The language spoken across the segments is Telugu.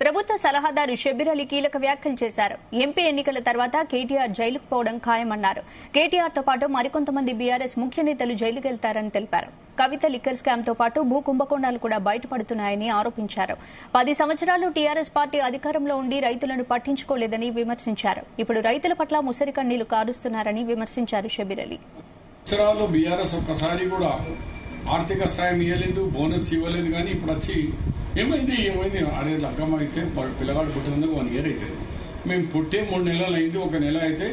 ప్రభుత్వ సలహాదారు షబ్బీర్ అలీ కీలక వ్యాఖ్యలు చేశారు. ఎంపీ ఎన్నికల తర్వాత కేటీఆర్ జైలుకు పోవడం ఖాయమన్నారు. కేటీఆర్ తో పాటు మరికొంతమంది బీఆర్ఎస్ ముఖ్య నేతలు జైలుకెళ్తారని తెలిపారు. కవిత లిక్కర్ స్కామ్ తో పాటు భూ కుంభకోణాలు కూడా బయటపడుతున్నాయని ఆరోపించారు. 10 సంవత్సరాలు టీఆర్ఎస్ పార్టీ అధికారంలో ఉండి రైతులను పట్టించుకోలేదని విమర్శించారు. ఇప్పుడు రైతుల పట్ల ముసరి కన్నీళ్లు కారుస్తున్నారని విమర్శించారు షబ్బీర్ అలీ. ఆర్థిక సాయం ఇవ్వలేదు, బోనస్ ఇవ్వలేదు. కానీ ఇప్పుడు వచ్చి ఏమైంది అరే లగ్గమ్మ అయితే పిల్లగాడు పుట్టినందుకు 1 ఇయర్ అవుతుంది. మేము పుట్టే 3 నెలలు అయింది. 1 నెల అయితే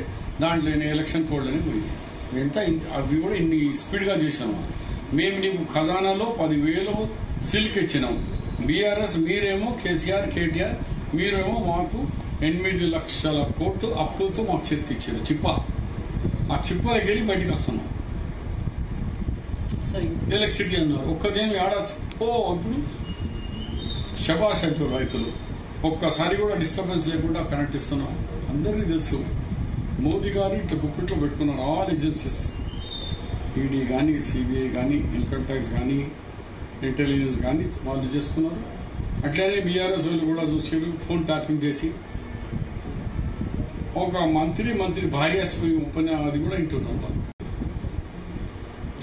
దాంట్లో ఎలక్షన్ కోడ్ అని పోయింది. ఎంత అవి కూడా ఇన్ని స్పీడ్గా చేసినాము. మేము నీకు ఖజానాలో 10,000 సిల్క్ ఇచ్చినాం. బీఆర్ఎస్ మీరేమో కేసీఆర్ కేటీఆర్ మీరేమో మాకు 8 లక్షల కోట్లు అప్పులతో మాకు చేతికి ఇచ్చారు. చిప్ప ఆ చిప్పలకి వెళ్ళి బయటకు వస్తున్నాం. ఎలక్ట్రిసిటీ అన్నారు, ఒక్కదేమి ఆడచ్చు. ఇప్పుడు శబాష్ అంటారు రైతులు. ఒక్కసారి కూడా డిస్టర్బెన్స్ లేకుండా కనెక్ట్ ఇస్తున్నాం. అందరికీ తెలుసు మోదీ గారు ఇట్లా గుప్పిట్లో పెట్టుకున్నారు. ఆల్ ఏజెన్సీస్, ఈడీ కానీ, సిబిఐ కానీ, ఇన్కమ్ ట్యాక్స్ కానీ, ఇంటెలిజెన్స్ కానీ వాళ్ళు చేసుకున్నారు. అట్లనే బీఆర్ఎస్ వాళ్ళు కూడా చూసారు. ఫోన్ ట్యాపింగ్ చేసి ఒక మంత్రి భార్య అది కూడా వింటున్నారు. వాళ్ళు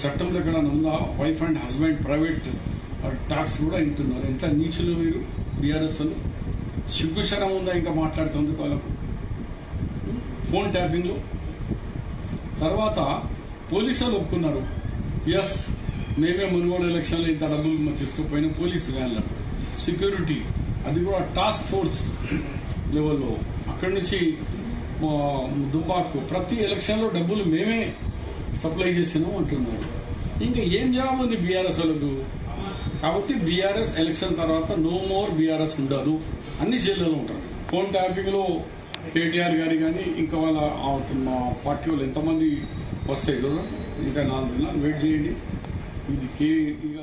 చట్టంలో ఎక్కడ ఉందా? Wife and husband private talks కూడా వింటున్నారు. ఎంత నీచులు మీరు బీఆర్ఎస్ వాళ్ళు. సిగ్గుశరం ఉందా ఇంకా మాట్లాడుతుంది వాళ్ళకు? ఫోన్ ట్యాపింగ్లో తర్వాత పోలీసులు ఒప్పుకున్నారు. ఎస్ మేమే మునుగోడు ఎలక్షన్లో ఇంత డబ్బులు తీసుకుపోయిన పోలీసు వ్యాన్ల సెక్యూరిటీ, అది కూడా టాస్క్ ఫోర్స్ లెవెల్లో. అక్కడి నుంచి దుబ్బాకు ప్రతి ఎలక్షన్లో డబ్బులు మేమే సప్లై చేసినాం అంటున్నారు. ఇంకా ఏం జవాబు ఉంది బీఆర్ఎస్ వాళ్ళకు? కాబట్టి బీఆర్ఎస్ ఎలక్షన్ తర్వాత నో మోర్ బీఆర్ఎస్ ఉండదు. అన్ని జైళ్ళలో ఉంటారు. ఫోన్ ట్యాపింగ్ లో కేటీఆర్ గారి కానీ ఇంకా వాళ్ళ మా పార్టీ వాళ్ళు ఎంతమంది వస్తాయి చూడండి. ఇంకా 4 దినాలు వెయిట్ చేయండి. ఇది ఇక